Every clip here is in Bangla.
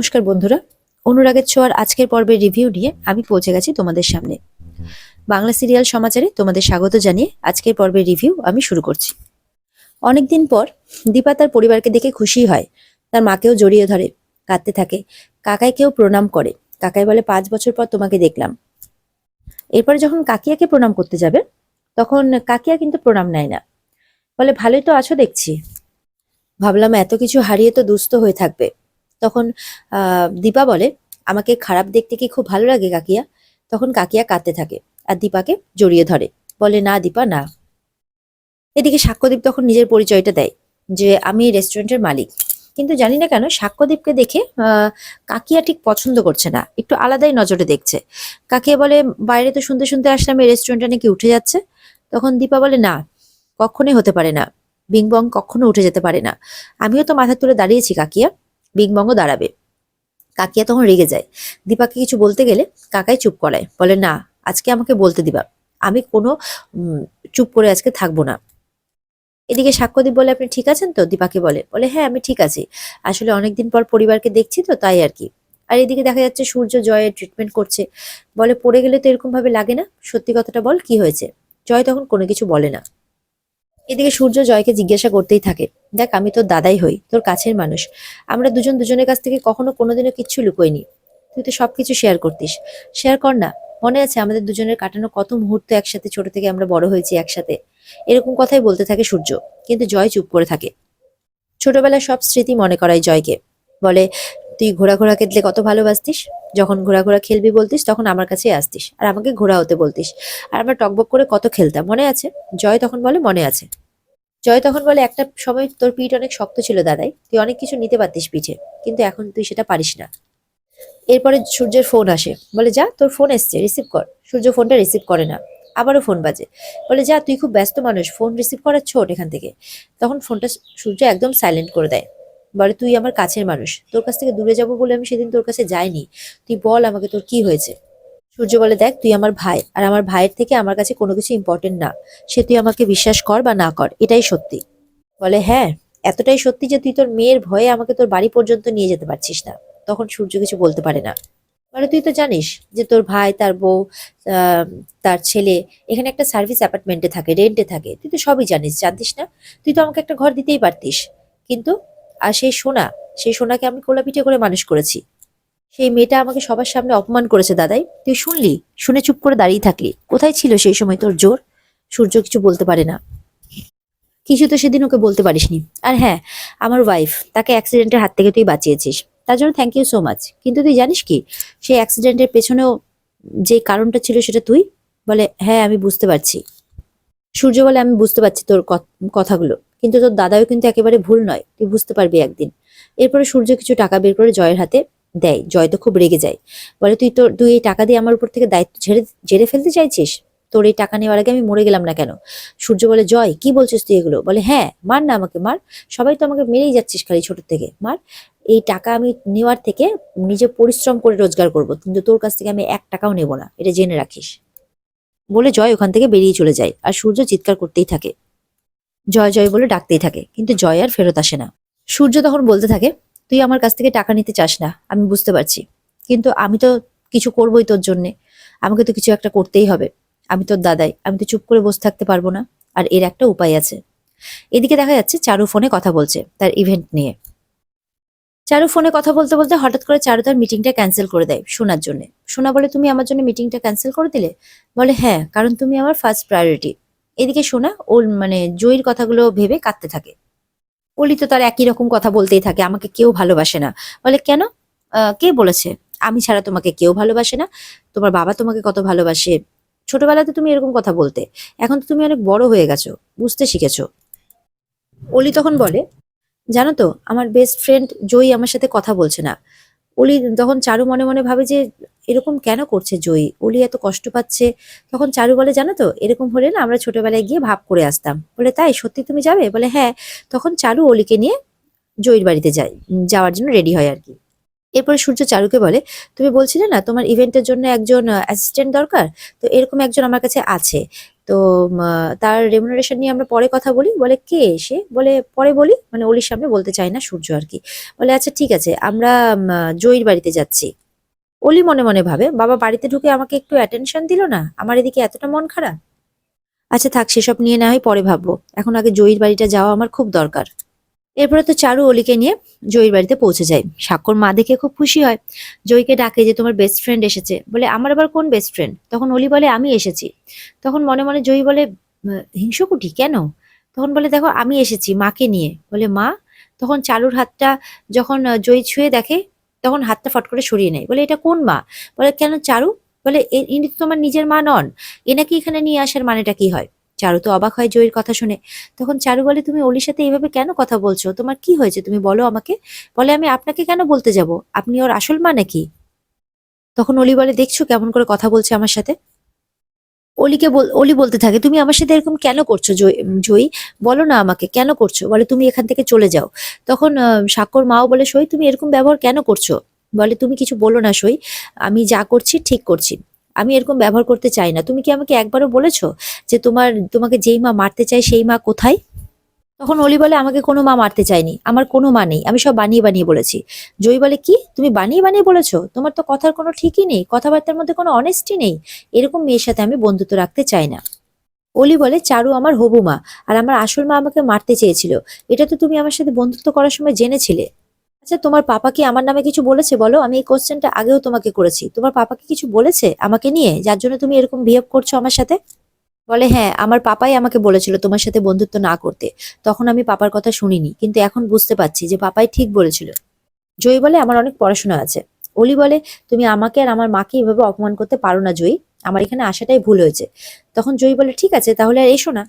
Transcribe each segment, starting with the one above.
নমস্কার বন্ধুরা, অনুরাগের ছোঁয়ার আজকের পর্বের রিভিউ নিয়ে আমি পৌঁছে গেছি তোমাদের সামনে। বাংলা সিরিয়াল সমাচারে তোমাদের স্বাগত জানিয়ে আজকের পর্বের রিভিউ আমি শুরু করছি। অনেকদিন পর দীপা তার পরিবারকে দেখে খুশি হয়, তার মাকেও জড়িয়ে ধরে, কাঁদতে থাকে। কাকাইকেও প্রণাম করে। কাকাই বলে 5 বছর পর তোমাকে দেখলাম। এরপরে যখন কাকিয়াকে প্রণাম করতে যাবে তখন কাকিয়া কিন্তু প্রণাম নেয় না, বলে ভালোই তো আছো দেখছি। ভাবলাম এত কিছু হারিয়ে তো দুস্থ হয়ে থাকবে। তখন দীপা বলে, আমাকে খারাপ দেখতে কি খুব ভালো লাগে কাকিয়া? তখন কাকিয়া কাঁদতে থাকে আর দীপাকে জড়িয়ে ধরে, বলে না দীপা না। এদিকে সাক্ষ্যদীপ তখন নিজের পরিচয়টা দেয় যে আমি এই রেস্টুরেন্টের মালিক। কিন্তু জানি না কেন সাক্ষ্যদীপকে দেখে কাকিয়া ঠিক পছন্দ করছে না, একটু আলাদাই নজরে দেখছে। কাকিয়া বলে, বাইরে তো শুনতে শুনতে আসলাম এই রেস্টুরেন্টটা নাকি উঠে যাচ্ছে। তখন দীপা বলে, না, কখনোই হতে পারে না। বিং বং কখনো উঠে যেতে পারে না। আমিও তো মাথা তুলে দাঁড়িয়েছি কাকিয়া, বিং বংও দাঁড়াবে। কাকিয়া তখন রেগে যায়। দীপাকে কিছু বলতে গেলে কাকাই চুপ করায়, বলে না, আজকে আমাকে বলতে দিবা, আমি কোনো চুপ করে আজকে থাকবো না। এদিকে সাক্ষ্যদীপ বলে, আপনি ঠিক আছেন তো? দীপাকে বলে, হ্যাঁ আমি ঠিক আছি, আসলে অনেকদিন পর পরিবারকে দেখছি তো তাই আর কি। আর এদিকে দেখা যাচ্ছে সূর্য জয়ের ট্রিটমেন্ট করছে। বলে পড়ে গেলে তো এরকম ভাবে লাগে না, সত্যি কথাটা বল, কি হয়েছে? জয় তখন কোনো কিছু বলে না। এদিকে সূর্য জয়কে জিজ্ঞাসা করতেই থাকে, দেখ আমি তোর দাদাই হই, তোর কাছের মানুষ। আমরা দুজন দুজনের কাছ থেকে কখনো কোনোদিনও কিচ্ছু লুকোইনি। তুই তো সবকিছু শেয়ার করতিস, শেয়ার কর না। মনে আছে আমাদের দুজনের কাটানো কত মুহূর্ত একসাথে, ছোট থেকে আমরা বড় হয়েছি একসাথে। এরকম কথাই বলতে থাকে সূর্য, কিন্তু জয় চুপ করে থাকে। ছোটবেলার সব স্মৃতি মনে করায় জয়কে। বলে, তুই ঘোড়া ঘোড়া খেলতে কত ভালোবাসতিস। যখন ঘোড়া ঘোড়া খেলবি বলতিস তখন আমার কাছে আসতিস আর আমাকে ঘোড়া হতে বলতিস, আর আমরা টকবক করে কত খেলতাম, মনে আছে? জয় তখন বলে, মনে আছে। জয় তখন বলে, একটা সময় তোর পিঠ অনেক শক্ত ছিল দাদাই, তুই অনেক কিছু নিতে পারতিস পিঠে, কিন্তু এখন তুই সেটা পারিস না। এরপরে সূর্যের ফোন আসে, বলে যা তোর ফোন এসছে, রিসিভ কর। সূর্য ফোনটা রিসিভ করে না। আবারও ফোন বাজে, বলে যা তুই খুব ব্যস্ত মানুষ, ফোন রিসিভ করার ছোট এখান থেকে। তখন ফোনটা সূর্য একদম সাইলেন্ট করে দেয়। বলে, তুই আমার কাছের মানুষ, তোর কাছ থেকে দূরে যাবো বলে আমি সেদিন তোর কাছে যাইনি। তুই বল আমাকে তোর কি হয়েছে। সূর্য বলে, দেখ তুই আমার ভাই, আর আমার ভাইয়ের থেকে আমার কাছে কোনো কিছু ইম্পর্টেন্ট না। সে তুই আমাকে বিশ্বাস কর বা না কর, এটাই সত্যি। বলে, হ্যাঁ, এতটাই সত্যি যে তুই তোর মেয়ের ভয়ে আমাকে তোর বাড়ি পর্যন্ত নিয়ে যেতে পারছিস না। তখন সূর্য কিছু বলতে পারে না। বলে, তুই তো জানিস যে তোর ভাই, তার বউ, আহ, তার ছেলে এখানে একটা সার্ভিস অ্যাপার্টমেন্টে থাকে, রেন্টে থাকে, তুই তো সবই জানিস, জানতিস না? তুই তো আমাকে একটা ঘর দিতেই পারতিস। কিন্তু আর সেই সোনাকে আমি কোলাপিঠে করে মানুষ করেছি। সেই মেয়েটা আমাকে সবার সামনে অপমান করেছে দাদাই, তুই শুনলি? শুনে চুপ করে দাঁড়িয়ে থাকলি, কোথায় ছিল সেই সময় তোর জোর? সূর্য কিছু বলতে পারে না। কিছু তো সেদিন ওকে বলতে পারিসনি। আর হ্যাঁ, আমার ওয়াইফ, তাকে অ্যাক্সিডেন্টের হাত থেকে তুই বাঁচিয়েছিস, তার জন্য থ্যাংক ইউ সো মাচ। কিন্তু তুই জানিস কি, সেই অ্যাক্সিডেন্টের পেছনেও যে কারণটা ছিল সেটা তুই। বলে, হ্যাঁ আমি বুঝতে পারছি। সূর্য বলে, আমি বুঝতে পারছি তোর কথাগুলো, কিন্তু তোর দাদাও কিন্তু একেবারে ভুল নয়, তুই বুঝতে পারবি একদিন। এরপরে সূর্য কিছু টাকা বের করে জয়ের হাতে দেয়। জয় তো খুব রেগে যায়। বলে, তুই এই টাকা দিয়ে আমার উপর থেকে দায়িত্ব ঝেড়ে ফেলতে চাইছিস? তোর এই টাকা নেওয়ার আগে আমি মরে গেলাম না কেন? সূর্য বলে, জয় কি বলছিস তুই এগুলো? বলে, হ্যাঁ মার না, আমাকে মার। সবাই তো আমাকে মেরেই যাচ্ছিস খালি ছোট থেকে, মার। এই টাকা আমি নেওয়ার থেকে নিজে পরিশ্রম করে রোজগার করব, কিন্তু তোর কাছ থেকে আমি 1 টাকাও নেব না, এটা জেনে রাখিস। বলে জয় ওখান থেকে বেরিয়ে চলে যায় আর সূর্য চিৎকার করতেই থাকে, জয় জয় বলে ডাকতেই থাকে, কিন্তু জয় আর ফেরত আসে না। সূর্য তখন বলতে থাকে, তুই আমার কাছ থেকে টাকা নিতে চাস না, আমি বুঝতে পারছি, কিন্তু আমি তো কিছু করবোই তোর জন্যে, আমাকে তো কিছু একটা করতেই হবে। আমি তোর দাদাই, আমি তো চুপ করে বসে থাকতে পারবো না, আর এর একটা উপায় আছে। এদিকে দেখা যাচ্ছে চারু ফোনে কথা বলছে তার ইভেন্ট নিয়ে। চারু ফোনে কথা বলতে বলতে হঠাৎ করে চারু তার মিটিংটা ক্যান্সেল করে দেয় সোনার জন্য। সোনা বলে, তুমি আমার জন্য মিটিংটা ক্যান্সেল করে দিলে? বলে, হ্যাঁ, কারণ তুমি আমার ফার্স্ট প্রায়োরিটি। এদিকে সোনা ওর জয়ীর কথাগুলো ভেবে কাঁদতে থাকে। অলি তো তার একই রকম কথা বলতেই থাকে, আমাকে কেউ ভালোবাসে না। বলে, কেন? কে বলেছে? আমি ছাড়া তোমাকে কেউ ভালোবাসে না? তোমার বাবা তোমাকে কত ভালোবাসে। ছোটবেলাতে তুমি এরকম কথা বলতে, এখন তো তুমি অনেক বড় হয়ে গেছো, বুঝতে শিখেছো। অলি তখন বলে, জানো তো আমার বেস্ট ফ্রেন্ড জয়ী আমার সাথে কথা বলছে না। অলি তখন চারু মনে মনে ভাবে যে এরকম কেন করছে জয়ী, অলি এত কষ্ট পাচ্ছে। তখন চারু বলে, জানো তো এরকম হলে না আমরা ছোটবেলায় গিয়ে ভাব করে আসতাম। বলে, তাই সত্যি তুমি যাবে? বলে, হ্যাঁ। তখন চারু অলিকে নিয়ে জয়ীর বাড়িতে যাওয়ার জন্য রেডি হয় আর কি। এরপরে সূর্য চারুকে বলে, তুমি বলছিলে না তোমার ইভেন্টের জন্য একজন অ্যাসিস্ট্যান্ট দরকার, তো এরকম একজন আমার কাছে আছে। তো তার রেমুনারেশন নিয়ে আমরা পরে কথা বলি। বলে কে সে? বলে পরে বলি, মানে অলির সামনে বলতে চায় না সূর্য আর কি। বলে আচ্ছা ঠিক আছে, আমরা জয়ীর বাড়িতে যাচ্ছি। অলি মনে মনে ভাবে, বাবা বাড়িতে ঢুকে আমাকে একটু অ্যাটেনশন দিল না, আমার এদিকে এতটা মন খারাপ। আচ্ছা থাক, সেসব নিয়ে না হয় পরে ভাববো, এখন আগে জয়ীর বাড়িটা যাওয়া আমার খুব দরকার। এরপরে তো চারু অলিকে নিয়ে জয়ীর বাড়িতে পৌঁছে যায়। স্বাক্ষর মা দেখে খুব খুশি হয়, জয়ীকে ডাকে যে তোমার বেস্ট ফ্রেন্ড এসেছে। বলে আমার আবার কোন বেস্ট ফ্রেন্ড? তখন অলি বলে আমি এসেছি। তখন মনে মনে জয়ী বলে, হিংসুকুটি কেন? তখন বলে দেখো আমি এসেছি মাকে নিয়ে। বলে মা? তখন চারুর হাতটা যখন জয়ী ছুঁয়ে দেখে, তখন হাতটা ফট করে সরিয়ে নেয়। বলে এটা কোন মা? বলে কেন চারু? বলে ইনি তো তোমার নিজের মা নন, এনাকে এখানে নিয়ে আসার মানেটা কি হয়? চারু তো অবাক হয় জয়ীর কথা শুনে। তখন চারু বলে তুমি অলির সাথে এইভাবে কেন কথা বলছো? তোমার কি হয়েছে তুমি বলো আমাকে। বলে আমি আপনাকে কেন বলতে যাব, আপনি ওর আসল মা নাকি? তখন অলি বলে দেখছো কেমন করে কথা বলছে আমার সাথে। অলি বলতে থাকে তুমি আমার সাথে এরকম কেন করছো জয়ী, বলো না আমাকে কেন করছো। বলে তুমি এখান থেকে চলে যাও। তখন স্বাক্ষর মাও বলে সই তুমি এরকম ব্যবহার কেন করছো? বলে তুমি কিছু বলো না সই, আমি যা করছি ঠিক করছি, আমি এরকম ব্যবহার করতে চাই না। তুমি কি আমাকে একবারও বলেছো যে তোমাকে যেই মা মারতে চায় সেই মা কোথায়? তখন অলি বলে আমাকে কোনো মা মারতে চায়নি, আমার কোনো মা নেই, আমি সব বানিয়ে বানিয়ে বলেছি। জয়ী বলে কি তুমি বানিয়ে বানিয়ে বলেছো? তোমার তো কথার কোনো ঠিকই নেই, কথাবার্তার মধ্যে কোনো অনেস্টি নেই, এরকম মেয়ের সাথে আমি বন্ধুত্ব রাখতে চাই না। অলি বলে চারু আমার হবু মা, আর আমার আসল মা আমাকে মারতে চেয়েছিল, এটা তো তুমি আমার সাথে বন্ধুত্ব করার সময় জেনেছিলে। আচ্ছা তোমার পাপা কি আমার নামে কিছু বলেছে বলো? আমি এই কোশ্চেনটা আগেও তোমাকে করেছি, তোমার পাপা কি কিছু বলেছে আমাকে নিয়ে যার জন্য তুমি এরকম বিহেভ করছো আমার সাথে? বলে হ্যাঁ, আমার পাপাই আমাকে বলেছিল তোমার সাথে বন্ধুত্ব না করতে, তখন আমি পাপার কথা শুনিনি, কিন্তু এখন বুঝতে পারছি যে পাপাই ঠিক বলেছিল। জয়ী বলে আমার অনেক পড়াশোনা আছে। অলি বলে তুমি আমাকে আর আমার মাকে এভাবে অপমান করতে পারো না জয়ী, আমার এখানে আসাটাই ভুল হয়েছে। তখন জয়ী বলে ঠিক আছে তাহলে আর এসো না।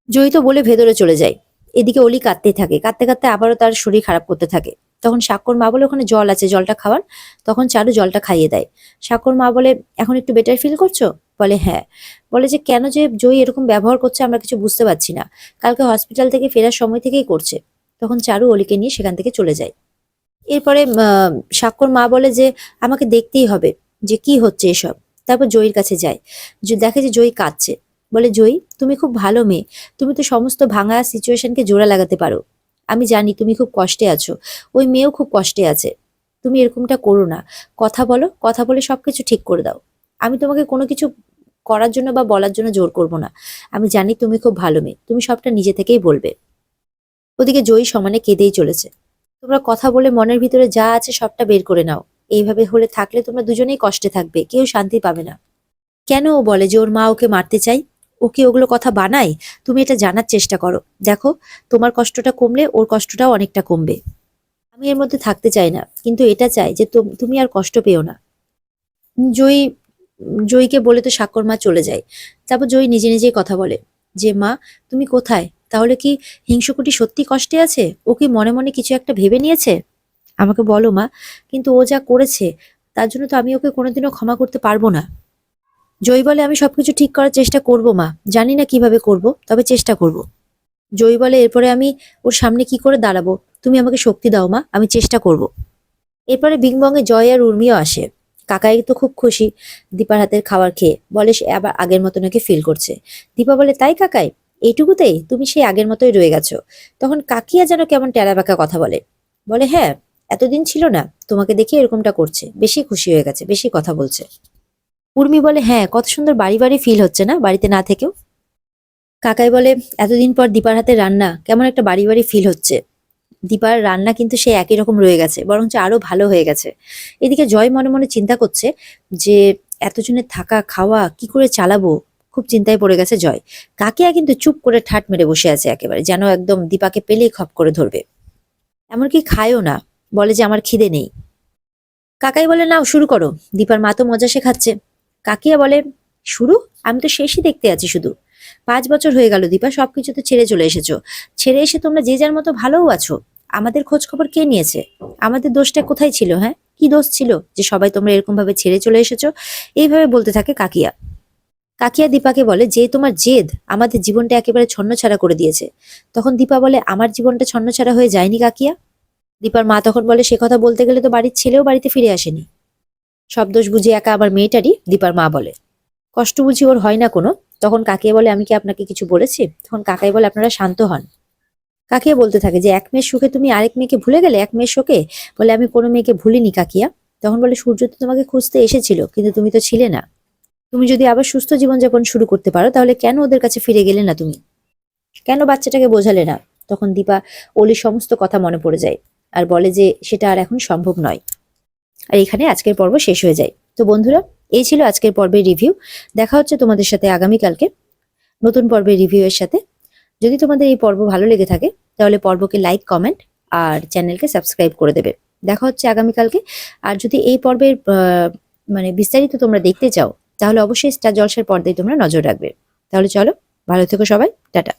জয়ী তো বলে ভেতরে চলে যায়। এদিকে অলি কাঁদতেই থাকে, কাঁদতে কাঁদতে আবারও তার শরীর খারাপ করতে থাকে। তখন স্বাক্ষর মা বলে ওখানে জল আছে, জলটা খাওয়ান। তখন চারু জলটা খাইয়ে দেয়। স্বাক্ষর মা বলে এখন একটু বেটার ফিল করছো? বলে হ্যাঁ। বলে যে কেন যে জয়ী এরকম ব্যবহার করছে আমরা কিছু বুঝতে পারছি না, কালকে হসপিটাল থেকে ফেরার সময় থেকেই করছে। তখন চারু অলিকে নিয়ে সেখান থেকে চলে যায়। এরপরে স্বাক্ষর মা বলে যে আমাকে দেখতেই হবে যে কি হচ্ছে এসব। তারপর জয়ীর কাছে যায়, যে দেখে যে জয়ী কাঁদছে। বলে জয়ী তুমি খুব ভালো মেয়ে, তুমি তো সমস্ত ভাঙা সিচুয়েশনকে জোড়া লাগাতে পারো। আমি জানি তুমি খুব কষ্টে আছো, ওই মেয়েও খুব কষ্টে আছে, তুমি এরকমটা করো না। কথা বলো, কথা বলে সবকিছু ঠিক করে দাও। আমি তোমাকে কোনো কিছু করার জন্য বা বলার জন্য জোর করব না, আমি জানি তুমি খুব ভালো মেয়ে, তুমি সবটা নিজে থেকেই বলবে। ওদিকে জয়ী সমানে কেঁদেই চলেছে। তোমরা কথা বলে মনের ভিতরে যা আছে সবটা বের করে নাও, এইভাবে হলে থাকলে তোমরা দুজনেই কষ্টে থাকবে, কেউ শান্তি পাবে না। কেন ও বলে যে ওর মা ওকে মারতে চাই? ও কি ওগুলো কথা বানায়? তুমি এটা জানার চেষ্টা করো, দেখো তোমার কষ্টটা কমলে ওর কষ্টটাও অনেকটা কমবে। আমি এর মধ্যে থাকতে চাই না, কিন্তু এটা চাই যে তুমি আর কষ্ট পেও না। জয়ী জয়ীকে বলে তো স্বাক্ষর মা চলে যায়। তারপর জয়ী নিজে নিজেই কথা বলে যে মা তুমি কোথায়? তাহলে কি হিংসুকুটি সত্যি কষ্টে আছে? ও কি মনে মনে কিছু একটা ভেবে নিয়েছে? আমাকে বলো মা, কিন্তু ও যা করেছে তার জন্য তো আমি ওকে কোনোদিনও ক্ষমা করতে পারবো না। জয়ী বলে আমি সবকিছু ঠিক করার চেষ্টা করব মা, জানি না কিভাবে করব, তবে চেষ্টা করব। জয়ী বলে এরপরে আমি ওর সামনে কি করে দাঁড়াবো, তুমি আমাকে শক্তি দাও মা, আমি চেষ্টা করব। এরপরে বিংবঙ্গে জয় আর উর্মিও আসে। কাকাই তো খুব খুশি দীপার হাতের খাবার খেয়ে, বলে সে আবার আগের মতো নাকি ফিল করছে। দীপা বলে তাই কাকাই, এইটুকুতেই তুমি সেই আগের মতোই রয়ে গেছো। তখন কাকিয়া যেন কেমন টেরা বাঁকা কথা বলে। বলে হ্যাঁ, এতদিন ছিল না, তোমাকে দেখে এরকমটা করছে, বেশি খুশি হয়ে গেছে, বেশি কথা বলছে। উর্মি বলে হ্যাঁ, কত সুন্দর বাড়ি বাড়ি ফিল হচ্ছে না বাড়িতে না থেকেও। কাকাই বলে এতদিন পর দীপার হাতে রান্না কেমন একটা বাড়ি বাড়ি ফিল হচ্ছে। দীপার রান্না কিন্তু সে একই রকম রয়ে গেছে, বরঞ্চ আরো ভালো হয়ে গেছে। এদিকে জয় মনে মনে চিন্তা করছে যে এতজনের থাকা খাওয়া কি করে চালাবো, খুব চিন্তায় পড়ে গেছে জয়। কাকিয়া কিন্তু চুপ করে ঠাট মেরে বসে আছে একেবারে, যেন একদম দীপাকে পেলেই খপ করে ধরবে। এমনকি খায়ও না, বলে যে আমার খিদে নেই। কাকাই বলে নাও শুরু করো, দীপার মা তো মজা শেখাচ্ছে। কাকিয়া বলে শুরু? আমি তো শেষই দেখতে আছি শুধু। 5 বছর হয়ে গেল দীপা, সবকিছু তো ছেড়ে চলে এসেছো, ছেড়ে এসে তোমরা যে যার মতো ভালোও আছো। আমাদের খোঁজ খবর কে নিয়েছে? আমাদের দোষটা কোথায় ছিল? হ্যাঁ, কি দোষ ছিল যে সবাই তোমরা এরকম ভাবে ছেড়ে চলে এসেছো? এইভাবে বলতে থাকে কাকিয়া। কাকিয়া দীপাকে বলে যে তোমার জেদ আমাদের জীবনটা একেবারে ছন্নছাড়া করে দিয়েছে। তখন দীপা বলে আমার জীবনটা ছন্নছাড়া হয়ে যায়নি কাকিয়া। দীপার মা তখন বলে, সে কথা বলতে গেলে তো বাড়ির ছেলেও বাড়িতে ফিরে আসেনি, সব দোষ বুঝি একা আবার মেয়েটারই। দীপার মা বলে, কষ্ট বুঝি ওর হয় না কোনো। তখন কাকিয়া বলে, আমি কি আপনাকে কিছু বলেছি? তখন কাকাই বলে, আপনারা শান্ত হন। কাকিয়া বলতে থাকে যে, এক মেয়ের সুখে তুমি আরেক মেয়েকে ভুলে গেলে, এক মেয়ের শোকে। বলে, আমি কোনো মেয়েকে ভুলিনি কাকিয়া। তখন বলে, সূর্য তো তোমাকে খুঁজতে এসেছিল, কিন্তু তুমি তো ছিলে না। তুমি যদি আবার সুস্থ জীবনযাপন শুরু করতে পারো, তাহলে কেন ওদের কাছে ফিরে গেলে না তুমি? কেন বাচ্চাটাকে বোঝালে না? তখন দীপা অলির সমস্ত কথা মনে পড়ে যায় আর বলে যে সেটা আর এখন সম্ভব নয়। আর এখানে আজকের পর্ব শেষ হয়ে যায়। তো বন্ধুরা, এই ছিল আজকের পর্বের রিভিউ। দেখা হচ্ছে তোমাদের সাথে আগামীকালকে নতুন পর্বের রিভিউ এর সাথে। যদি তোমাদের এই পর্ব ভালো লেগে থাকে, তাহলে পর্বকে লাইক, কমেন্ট আর চ্যানেলকে সাবস্ক্রাইব করে দেবে। দেখা হচ্ছে আগামীকালকে। আর যদি এই পর্বের মানে বিস্তারিত তোমরা দেখতে চাও, তাহলে অবশ্যই স্টার জলসার পর্দায় তোমরা নজর রাখবে। তাহলে চলো, ভালো থেকো সবাই, টাটা।